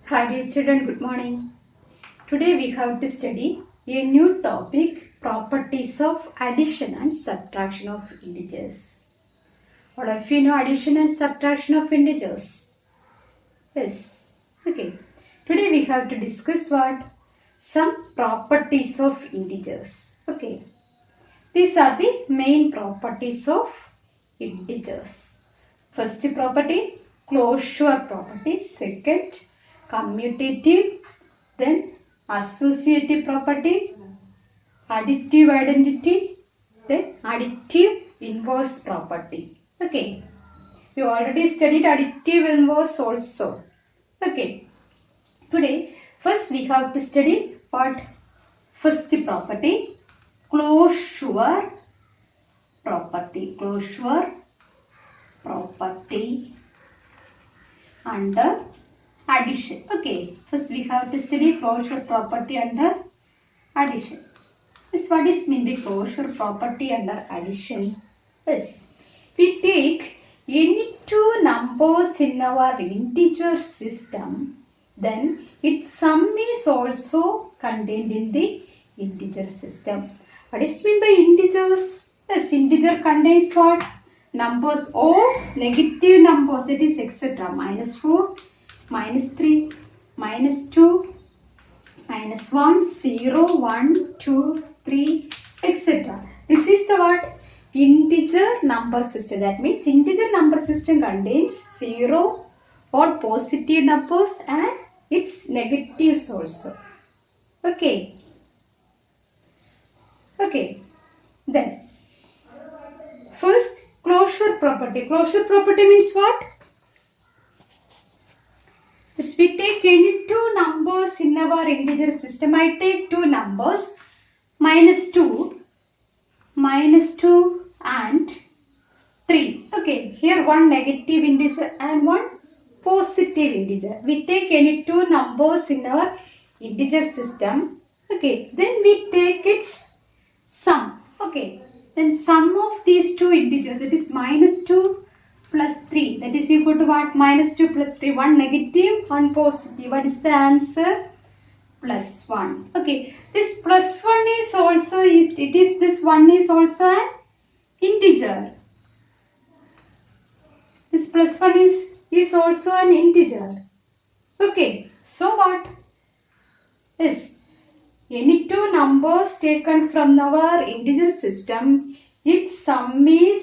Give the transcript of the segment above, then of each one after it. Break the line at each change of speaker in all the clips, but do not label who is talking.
Hi dear children, good morning. Today we have to study a new topic, properties of addition and subtraction of integers. All of you know addition and subtraction of integers? Yes. Okay. Today we have to discuss what? Some properties of integers. Okay. These are the main properties of integers. First property, closure property. Second, commutative. Then associative property, additive identity, then additive inverse property. Okay. You already studied additive inverse also. Okay. Today, first we have to study what? First property, closure property. Closure property under addition. Okay, first we have to study closure property under addition. Yes, what is mean by closure property under addition? Yes, we take any two numbers in our integer system, then its sum is also contained in the integer system. What is mean by integers? Yes, integer contains what? Numbers or negative numbers, that is etc. -4, -3, -2, -1, 0, 1, 2, 3, etc. This is the what? Integer number system. That means integer number system contains 0 or positive numbers and its negatives also. Okay. Okay. Then first, closure property. Closure property means what? If we take any two numbers in our integer system, I take two numbers, -2 and 3. Okay, here one negative integer and one positive integer. We take any two numbers in our integer system. Okay, then we take its sum. Okay, then sum of these two integers, that is -2 plus 3, that is equal to what? -2 plus 3, one negative, one positive. What is the answer? +1. Okay, this +1 is also, this 1 is also an integer. This +1 is also an integer. Okay, so what? Yes, any two numbers taken from our integer system, its sum is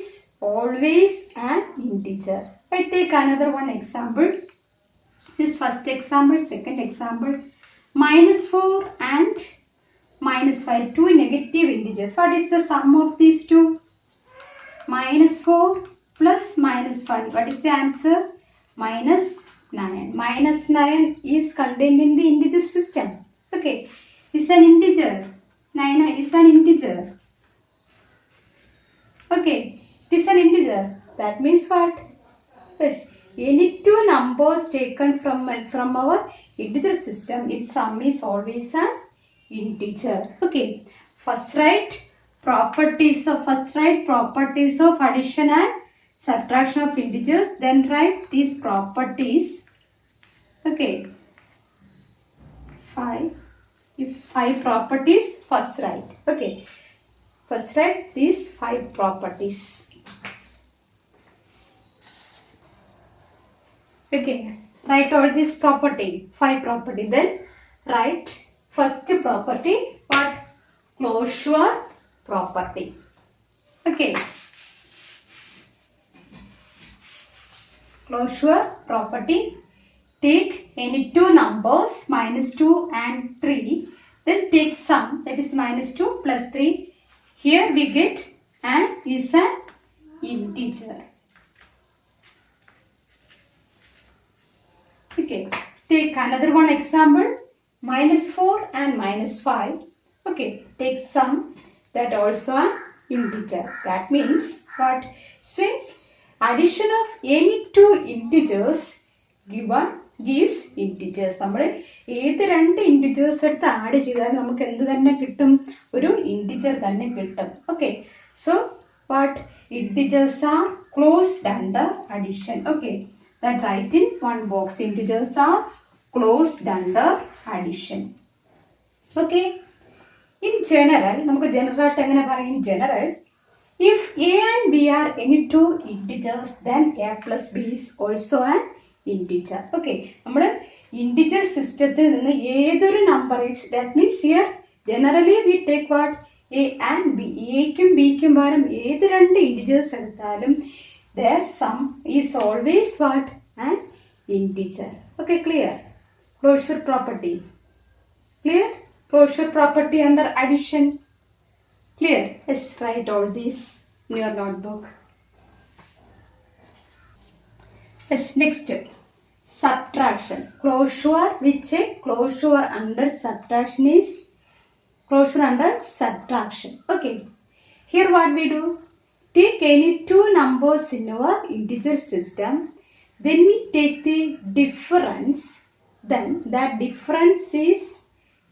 always an integer. I take another one example. This is first example, second example. -4 and -5, two negative integers. What is the sum of these two? -4 plus -5. What is the answer? -9. -9 is contained in the integer system. Okay, it's an integer. 9 is an integer. Okay, it is an integer. That means what? Yes, any two numbers taken from our integer system, its sum is always an integer. Okay, first write properties of addition and subtraction of integers. Then write these properties. Okay, five properties. First write. Okay, first write these 5 properties. Okay, write all this property, 5 property. Then write first property, what? Closure property. Okay, closure property. Take any two numbers, -2 and 3. Then take sum, that is -2 plus 3. Here we get and is an integer. Okay, take another one example, -4 and -5. Okay, take sum, that also an integer. That means what? Since addition of any two integers gives integers. നമ്മൾ ഏത് രണ്ട് integers എടുത്ത് add ചെയ്താൽ നമുക്ക് എന്ത് തന്നെ കിട്ടും? ഒരു integer തന്നെ കിട്ടും. Okay, so what? Integers are closed under addition. Okay, that write in one box. Integers are closed under addition. Okay. In general, നമുക്ക് general ആയിട്ട് എങ്ങനെ പറയും? In general, if a and b are any two integers, then a plus b is also an integer. Okay. നമ്മുടെ integer systemത്തിൽ നിന്ന് ഏതൊരു number is, that means here generally we take what? A and b. എക്കും ബിക്കും പകരം ഏത് രണ്ട് integers എടുത്താലും their sum is always what? An integer. Okay, clear? Closure property. Clear? Closure property under addition. Clear? Let's write all this in your notebook. Yes, next. Subtraction. Closure, which closure under subtraction is closure under subtraction. Okay. Here what we do? Take any two numbers in our integer system. Then we take the difference. Then that difference is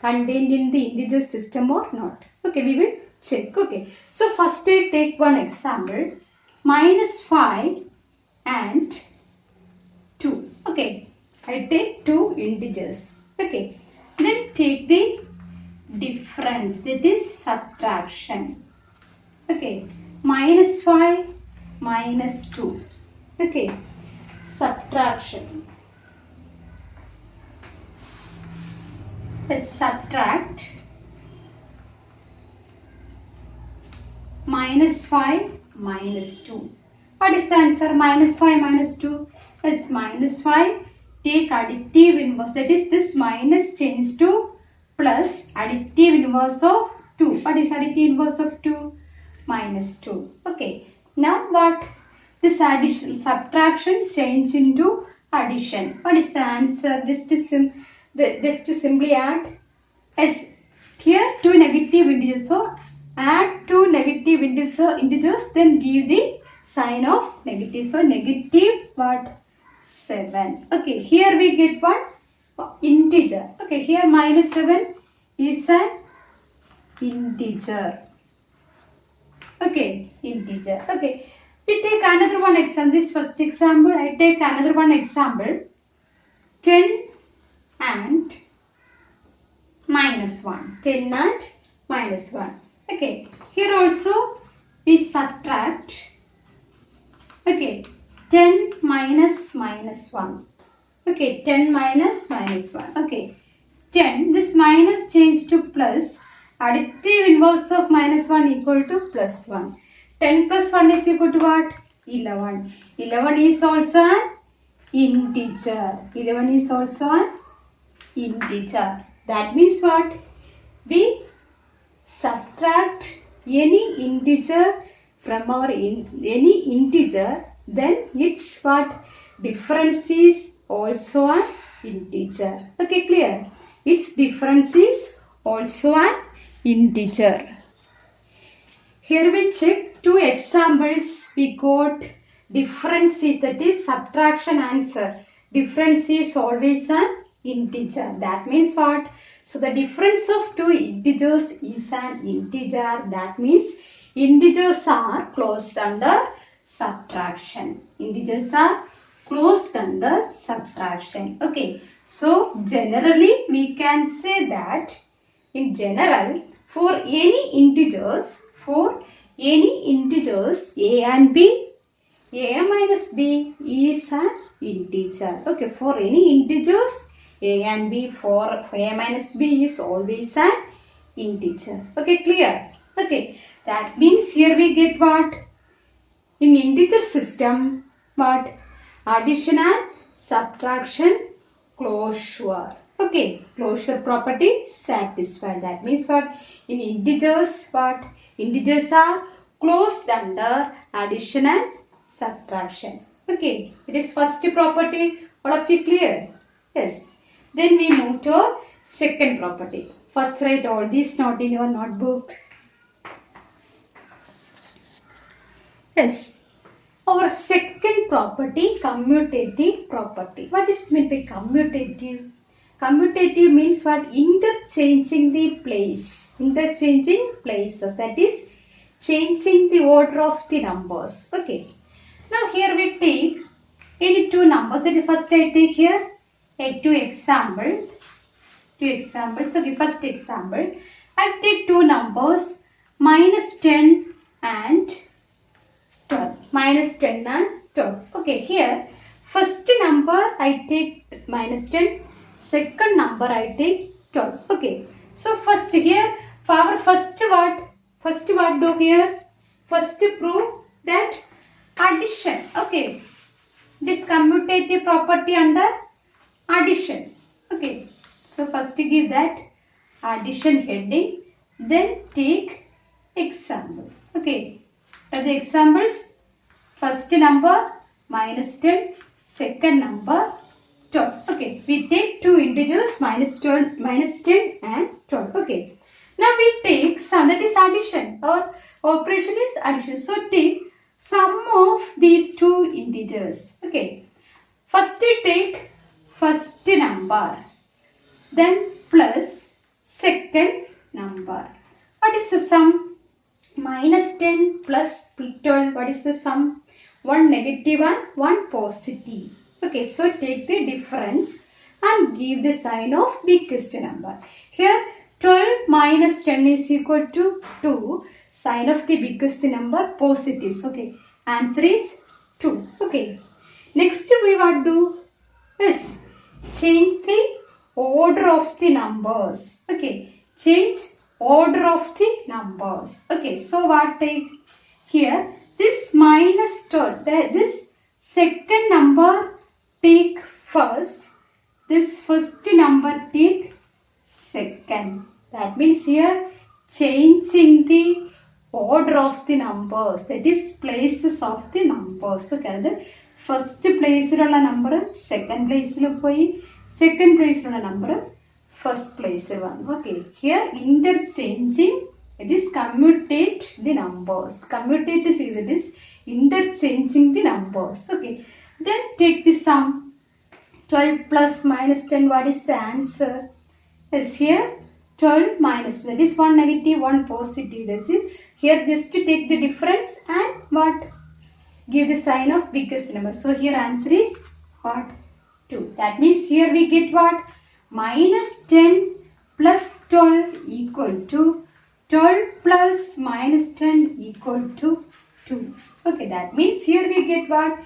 contained in the integer system or not. Okay, we will check. Okay. So first I take one example. -5 and 2. Okay. I take two integers. Okay. Then take the difference. That is subtraction. Okay. -5 -2. Okay. Subtraction. Let's subtract -5 -2. What is the answer? -5 -2. Yes, -5. Take additive inverse. That is this minus change to plus additive inverse of 2. What is additive inverse of 2? -2. Okay. Now what? This addition, subtraction change into addition. What is the answer? Just to simply add. Yes. Here two negative integers. So add two negative integers. Then give the sign of negative. So negative what? 7. Okay. Here we get what? Integer. Okay. Here -7 is an integer. Okay. Integer. Okay. We take another one example. This first example. I take another one example. 10 and -1. 10 and -1. Okay. Here also we subtract. Okay. 10 minus -1. Okay. 10 minus -1. Okay. 10. This minus change to plus. Additive inverse of -1 equal to +1. 10 plus 1 is equal to what? 11. 11 is also an integer. 11 is also an integer. That means what? We subtract any integer from our any integer, then its what? Difference is also an integer. Okay, clear? Its difference is also an integer. Here we check two examples. We got difference is, that is subtraction answer. Difference is always an integer. That means what? So the difference of two integers is an integer. That means integers are closed under subtraction. Integers are closed under subtraction. Okay. So generally we can say that in general for any integers a and b, a minus b is an integer. Okay, for any integers a and b, for a minus b is always an integer. Okay, clear? Okay, that means here we get what? In integer system, what? Addition and subtraction closure. Okay, closure property satisfied. That means what? In integers, what? Integers are closed under addition and subtraction. Okay, it is first property. All of you clear? Yes. Then we move to second property. First write all these note in your notebook. Yes. Our second property, commutative property. What is meant by commutative? Commutative means what? Interchanging the place. Interchanging places. That is changing the order of the numbers. Okay. Now here we take any two numbers. First I take here two examples. Okay, first example. I take two numbers minus 10 and 12. Minus 10 and 12. Okay, here first number I take minus 10. Second number I take 12. Okay. So first here for our first what do here? First prove that addition. Okay. This commutative property under addition. Okay. So first give that addition heading. Then take example. Okay. The examples. First number minus 10. Second number 12. Okay, we take two integers minus 10 and 12. Okay, now we take sum, that is addition. Our operation is addition. So take sum of these two integers. Okay, first we take first number, then plus second number. What is the sum? Minus 10 plus 12. What is the sum? One negative and one positive. Okay, so take the difference and give the sign of biggest number. Here 12 minus 10 is equal to 2. Sign of the biggest number positive. Okay, answer is 2. Okay, next we want to do is change the order of the numbers. Okay, change order of the numbers. Okay, so what take here? This minus 12, this second number take first, this first number take second. That means here changing the order of the numbers, that is places of the numbers. Okay, the first place number second place second place number first place one. Okay, here interchanging, this commutate the numbers. Commutate is this interchanging the numbers. Okay, then take the sum. 12 plus minus 10. What is the answer? Yes, here 12 minus, that is one negative, one positive. This is here just to take the difference and what? Give the sign of biggest number. So here answer is what? 2. That means here we get what? Minus 10 plus 12 equal to 12 plus minus 10 equal to 2. Okay, that means here we get what?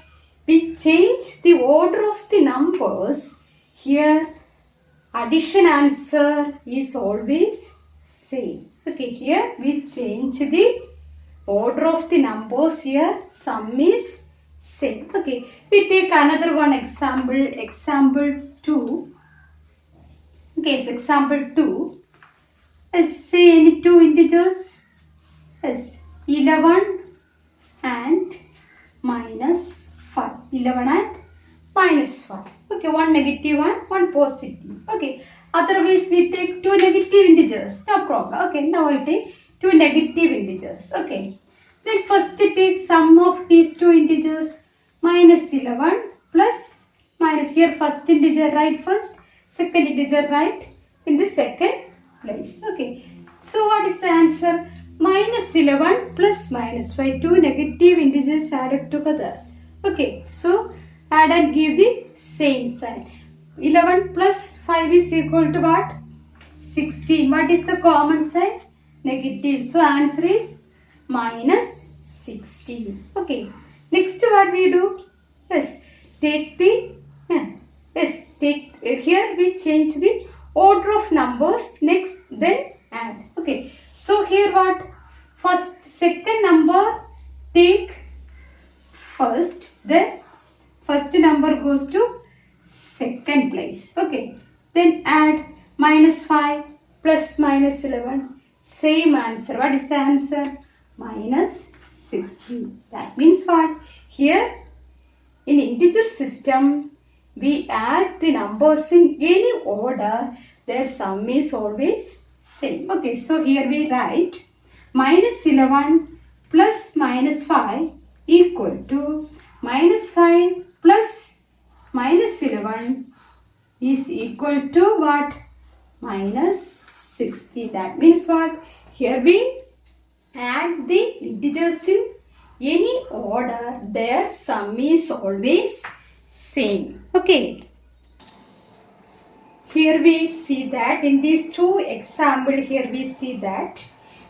We change the order of the numbers. Here addition answer is always same. Okay, here we change the order of the numbers. Here sum is same. Okay, we take another one example. Example 2. Okay, so example 2. Say any two integers. Yes, 11 and minus 5. 11 and minus 5. Okay, one negative and one positive. Okay, otherwise we take two negative integers. No problem. Okay, now I take two negative integers. Okay, then first take sum of these two integers. Minus 11 plus minus, here first integer write first, second integer write in the second place. Okay, so what is the answer? Minus 11 plus minus 5. Two negative integers added together. Okay, so add and give the same sign. 11 plus 5 is equal to what? 16. What is the common sign? Negative. So answer is minus 16. Okay, next what we do? Yes, take the here we change the order of numbers. Next then add. Okay, so here what? First second number take first, then first number goes to second place. Okay, then add minus 5 plus minus 11. Same answer. What is the answer? Minus 16. That means what? Here in integer system we add the numbers in any order, their sum is always same. Okay, so here we write minus 11 plus minus 5 equal to minus 5 plus minus 11 is equal to what? Minus 60. That means what? Here we add the integers in any order, their sum is always same. Okay. here we see that in these two examples, here we see that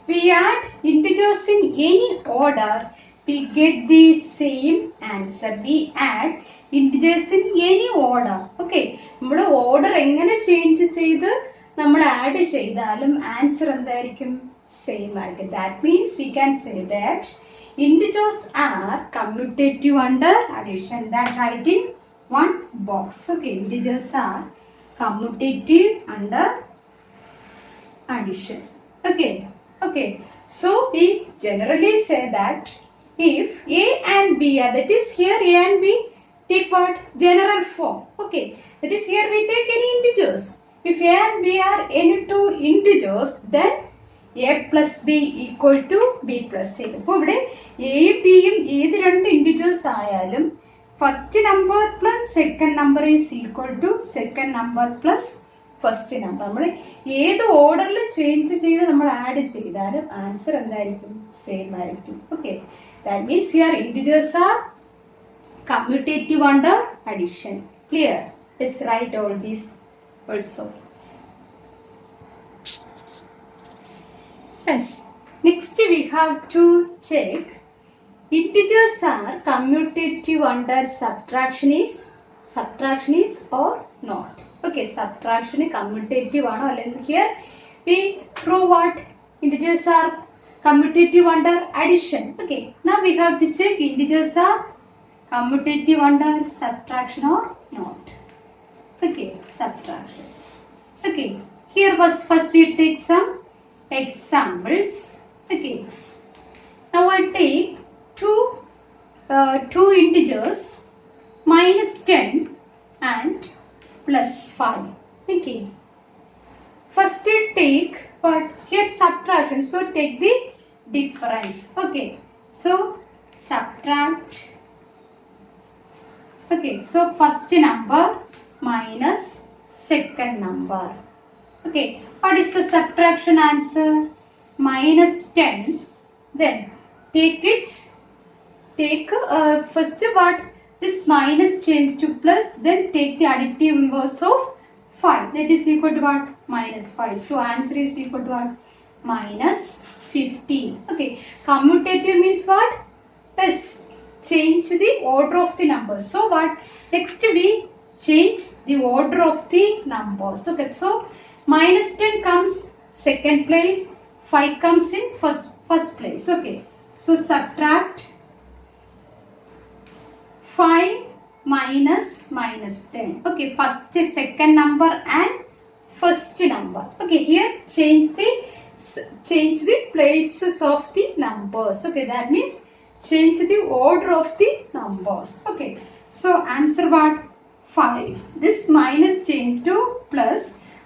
we add integers in any order, we get the same answer. We add integers in any order. Okay, നമ്മുടെ order എങ്ങനെ change ചെയ്ത് നമ്മൾ add ചെയ്താലും answer എന്തായിരിക്കും? Same ആയിരിക്കും. That means we can say that integers are commutative under addition. That write in one box. Okay, integers are commutative under addition. Okay, so we generally say that if A and B are, that is here A and B, take what? General form. Okay, that is here we take any integers. If A and B are any two integers, then A plus B equal to B plus A. അപ്പോൾ ഇവിടെ A B യും ഏത് രണ്ട് integers ആയാലും first number plus second number is equal to second number plus first number. നമ്മൾ ഏത് ഓർഡറിൽ change ചെയ്ത് നമ്മൾ ആഡ് ചെയ്താലും ആൻസർ എന്തായിരിക്കും? സെയിം ആയിരിക്കും. Okay, that means here integers are commutative under addition. Clear? Let's write all these also. Yes. Next we have to check integers are commutative under subtraction is or not. Okay, subtraction commutative aano allen here we prove what? Integers are commutative under addition. Okay, now we have to check integers are commutative under subtraction or not. Okay, subtraction. Okay, here first we take some examples. Okay, now I take two integers minus 10 and plus 5. Okay, first I take what? Here subtraction, so take the difference. Okay, so subtract. Okay, so first number minus second number. Okay, what is the subtraction answer? Minus 10. Then take first what? This minus change to plus, then take the additive inverse of 5. That is equal to what? Minus 5. So answer is equal to what? Minus 15. Okay, commutative means what? Let's change the order of the numbers. So what? Next we change the order of the numbers. Okay, so minus 10 comes second place, 5 comes in first place. Okay, so subtract 5 minus 10. Okay, first second number and first number. Okay, here change the places of the numbers. Okay, that means change the order of the numbers. Okay, so answer what? 5. This minus change to plus,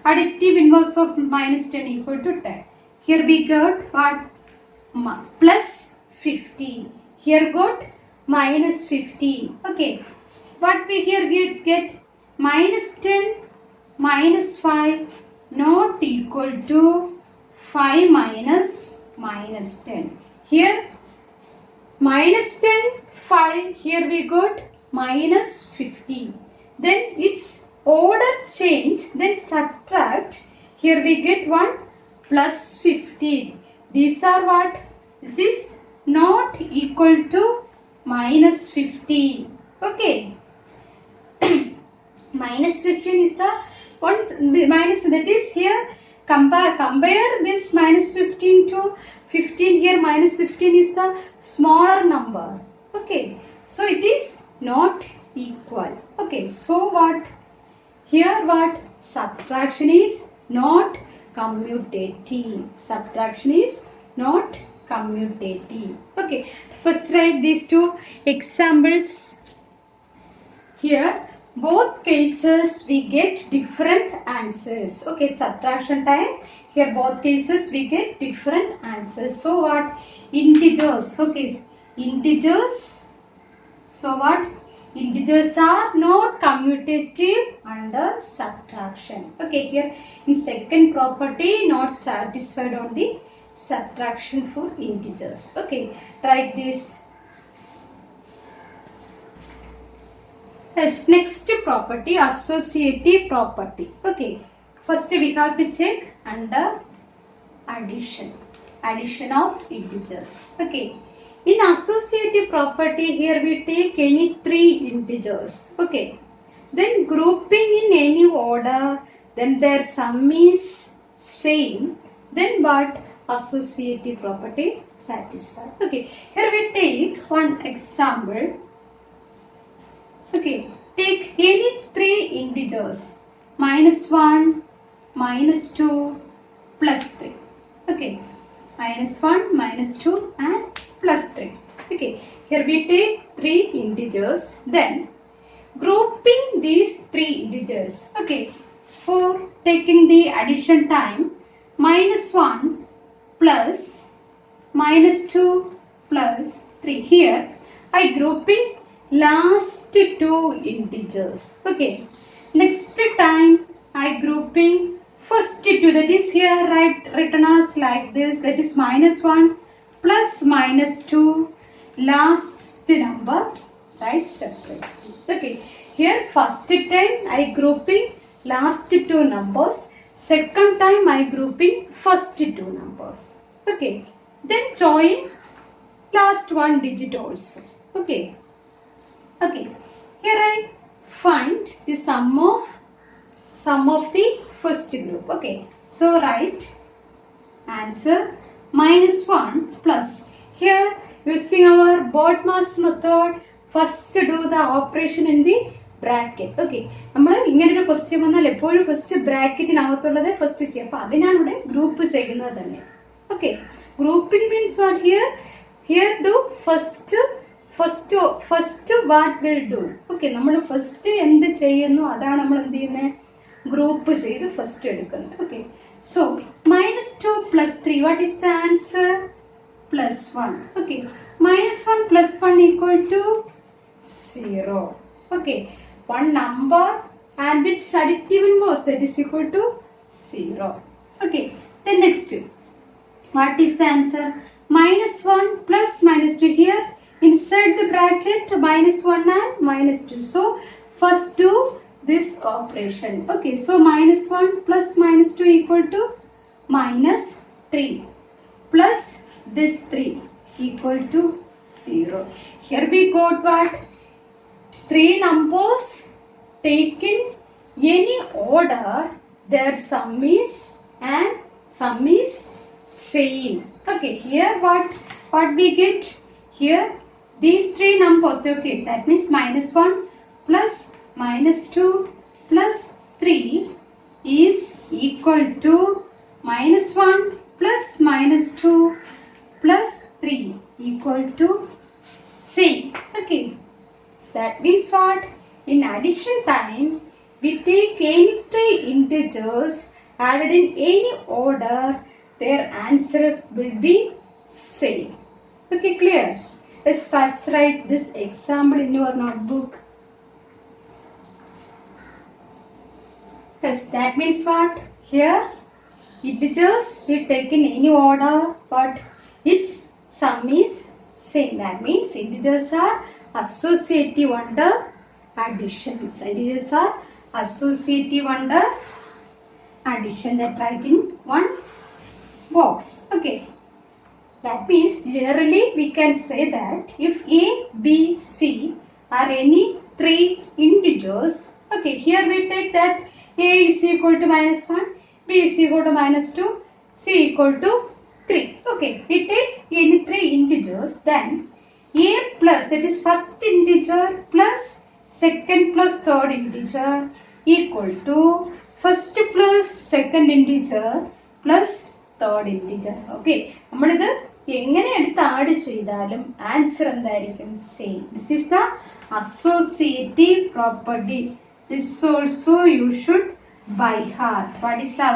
additive inverse of minus 10 equal to 10. Here we got what? Plus 15. Here got minus 15. Okay, what we here get? Minus 10 minus 5 not equal to 5 minus 10. Here minus 10, 5, here we got minus 15. Then its order change, then subtract, here we get 1 plus 15. These are what? This is not equal to minus 15. Okay, minus 15 is the one minus, that is here compare this minus 15 to 15. Here minus 15 is the smaller number. Okay, so it is not equal. Okay, so what? Here what? Subtraction is not commutative. Subtraction is not commutative. Okay, first write these two examples. Here both cases we get different answers. Okay, subtraction time, here both cases we get different answers. So what? Integers. Okay, integers. So what? Integers are not commutative under subtraction. Okay, here in second property not satisfied on the subtraction for integers. Okay, write this. Yes, next property, associative property. Okay, First we have to check under addition. Addition of integers. Okay. In associative property, here we take any three integers. Okay. Then grouping in any order, then their sum is same. Then what? Associative property satisfied. Okay. Here we take one example. Okay. Take any three integers. -1, -2, +3. Okay. -1, -2 and +3. Okay. Here we take three integers. Then grouping these three integers. Okay. For taking the addition time, -1 plus -2 plus 3. Here I grouping last two integers. Okay. Next time I grouping first two, that is here written as like this, that is -1 plus -2, last number write separate. Okay. Here first time I grouping last two numbers, second time I grouping first two numbers. Okay. Then join last one digit also. Okay. Okay. Here I find the sum of the first group. Okay. So write answer -1 plus. Here using our BODMAS method, first do the operation in the bracket. Okay. നമ്മൾ ഇങ്ങനെ ഒരു question വന്നാൽ എപ്പോഴും first ബ്രാക്കറ്റിനകത്തുള്ളത് first ചെയ്യും. അപ്പോൾ അതിനാണ് ഇവിടെ group ചെയ്യുന്നത് തന്നെ. Okay. Grouping means what here? Here do first what will do. Okay. നമ്മൾ ഫസ്റ്റ് എന്ത് ചെയ്യുന്നു അതാണ് നമ്മൾ എന്ത് ചെയ്യുന്നത്? ഗ്രൂപ്പ് ചെയ്ത് ഫസ്റ്റ് എടുക്കുന്നത്. Okay. So -2 plus 3, what is the answer? +1. Okay. -1 plus 1 equal to 0. Okay. One number and its additive inverse, that is equal to 0. Okay. Then next, what is the answer? -1 plus -2. Here inside the bracket -1 and -2. So first do this operation. Okay. So -1 plus -2 equal to -3 plus this 3 equal to 0. Here we got what? Three numbers taken any order, their sum is same. Okay. Here what we get? Here these three numbers. Okay. That means -1 plus -2 plus 3 is equal to -1 plus -2 plus 3 equal to same. Okay. That means what? In addition time, we take any three integers added in any order, their answer will be same. Okay, clear? Let's first write this example in your notebook. Yes, that means what? Here, integers we take in any order, but its sum is same. That means integers are associative under addition. Integers are associative under addition. That write in one box. Okay. That means generally we can say that if A, B, C are any three integers. Okay. Here we take that A is equal to -1, B is equal to -2, C equal to 3. Okay. We take any three integers, then A plus, that is first integer plus second plus third integer equal to first plus second integer plus third integer. Okay. നമ്മളിത് എങ്ങനെ എടുത്ത് add ചെയ്താലും answer എന്തായിരിക്കും? Same. This is the associative property. This also you should by heart. What is the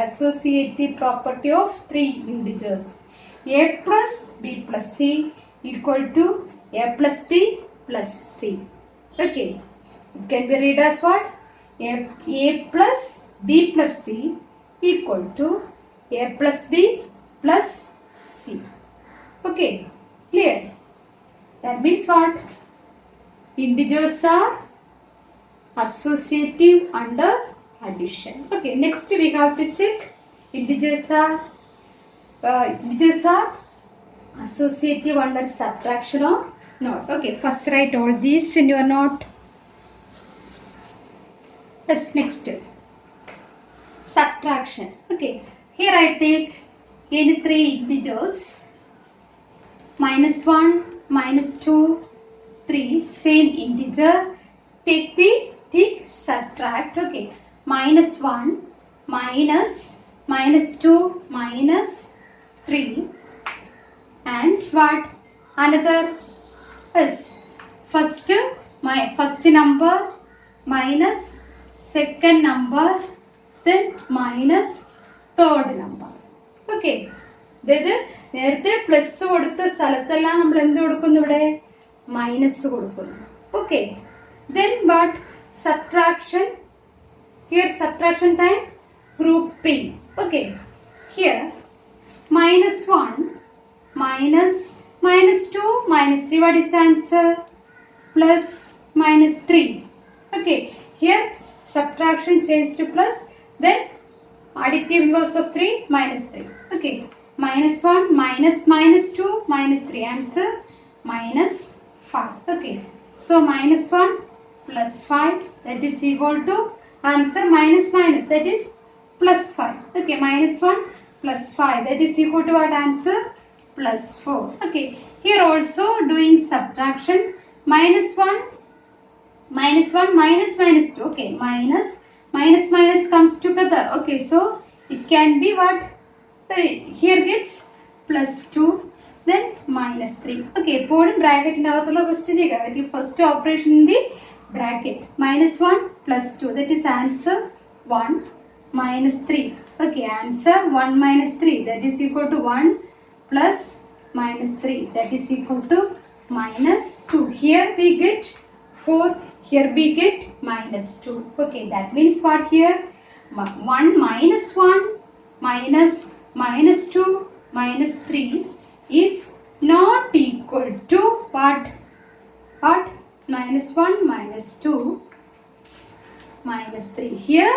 associative property of three integers? A plus B plus C equal to A plus B plus C. Okay. It can be read as what? A plus B plus C equal to A plus B plus C. Okay. Clear? That means what? Integers are associative under addition. Okay, next we have to check integers are associative under subtraction or not. Okay, first write all these in your note. Yes, next subtraction. Okay, here I take any three integers, -1, -2, 3, same integer. Take the subtract. Okay, -1, -2, -3, and what? Another is first number minus second number, then minus third number. Okay, അതായത് നേരത്തെ plus കൊടുത്ത സ്ഥലത്തെല്ലാം നമ്മൾ എന്ത് കൊടുക്കുന്നു? ഇവിടെ minus കൊടുക്കുന്നു. Okay, then what? Subtraction. Here subtraction time, grouping. Okay, here -1, -2, -3. What is the answer? Plus -3. Okay, here subtraction change to plus, then additive inverse of 3, -3. Okay, -1, -2, -3. Answer -5. Okay, so -1 plus 5, that is equal to answer minus that is +5. Okay, -1 plus 5, that is equal to what answer? +4. Okay, here also doing subtraction, -1 -2. Okay, minus comes together. Okay, so it can be what? Here gets +2, then -3. Okay, eppozhum bracket inagathulla first cheyuka. First operation in the bracket. -1 plus 2, that is answer 1 -3. Okay, answer 1 -3, that is equal to 1 plus -3, that is equal to -2. Here we get 4, here we get -2. Okay, that means what here? 1 -1 minus -2 -3 is not equal to what? -1 -2 -3. Here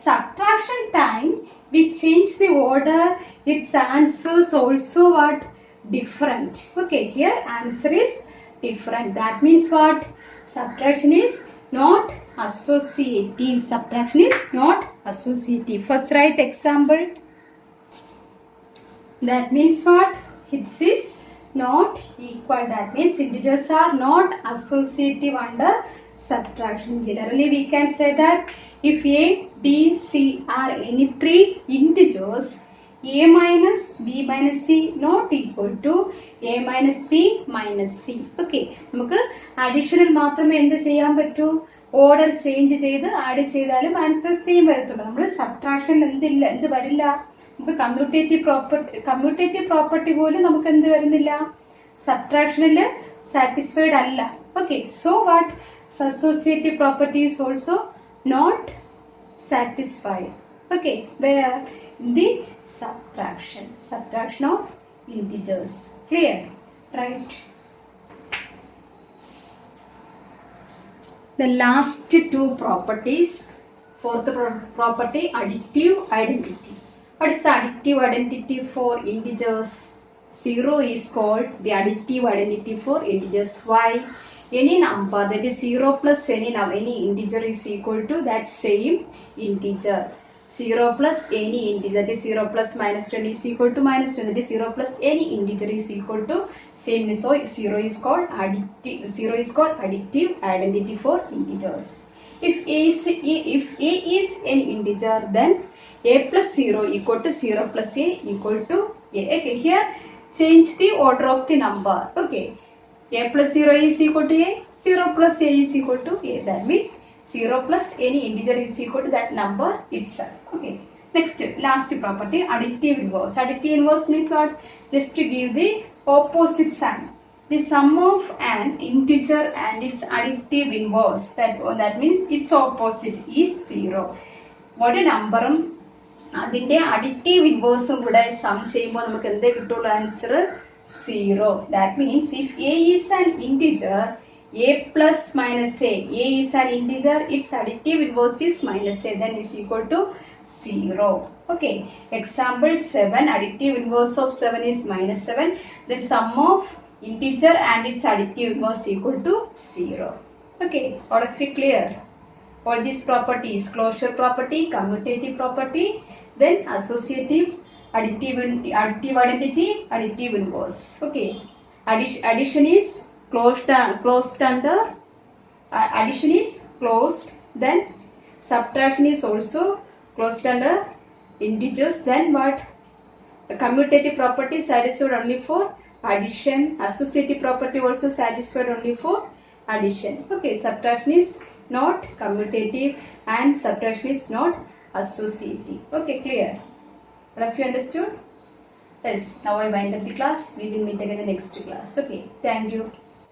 subtraction time we change the order, its answers also what? Different. Okay, here answer is different. That means what? Subtraction is not associative. Subtraction is not associative. First write example. That means what? It is not equal. That means integers are not associative under subtraction. Generally we can say that if A, B, C are any three integers, A minus B minus C not equal to A minus B minus C. Okay, നമുക്ക് additional മാത്രമേ എന്ത് ചെയ്യാൻ പറ്റൂ? Order change ചെയ്ത് add ചെയ്താലും answer same വരത്തുള്ളൂ. നമ്മൾ subtraction എന്ത് വരില്ല? നമുക്ക് കമ്മ്യൂട്ടേറ്റീവ് പ്രോപ്പർട്ടി പോലും നമുക്ക് എന്ത് വരുന്നില്ല? സബ്ട്രാക്ഷനിൽ സാറ്റിസ്ഫൈഡ് അല്ല. Okay, so what? Associative property is also not satisfied. Okay, where? In the subtraction of integers. Clear? Right? The last two properties. Fourth property, additive identity. What is the additive identity for integers? 0 is called the additive identity for integers. Why? Any number, that is 0 plus any integer is equal to that same integer. 0 plus any integer, that is 0 plus -20 is equal to -20, that is 0 plus any integer is equal to same. So 0 is called additive identity for integers. If A is an integer, then A plus 0 equal to 0 plus A equal to A. Okay, here change the order of the number. Okay, A plus 0 is equal to A, 0 plus A is equal to A. That means 0 plus any integer is equal to that number itself. Okay, next last property, additive inverse. Additive inverse means what? Just to give the opposite sign. The sum of an integer and its additive inverse, that means its opposite is 0. What a number അതിന്റെ additive inverse കൂടെ some ചെയ്യുമ്പോൾ നമുക്ക് എന്തേ കിട്ടുള്ളൂ? Answer 0. That means if A is an integer, A plus minus A. A is an integer, its additive inverse is minus A, then is equal to 0. Okay. Example 7, additive inverse of 7 is minus 7. The sum of integer and its additive inverse equal to 0. Okay. All of you clear? All these properties, closure property, commutative property, then associative, additive identity, additive inverse. Okay. Addition is closed under, addition is closed, then subtraction is also closed under integers, then what? The commutative property satisfied only for addition, associative property also satisfied only for addition. Okay, subtraction is not commutative and subtraction is not associative. Okay, clear? All of you understood? Yes, now I wind up the class. We will meet again in the next class. Okay, thank you.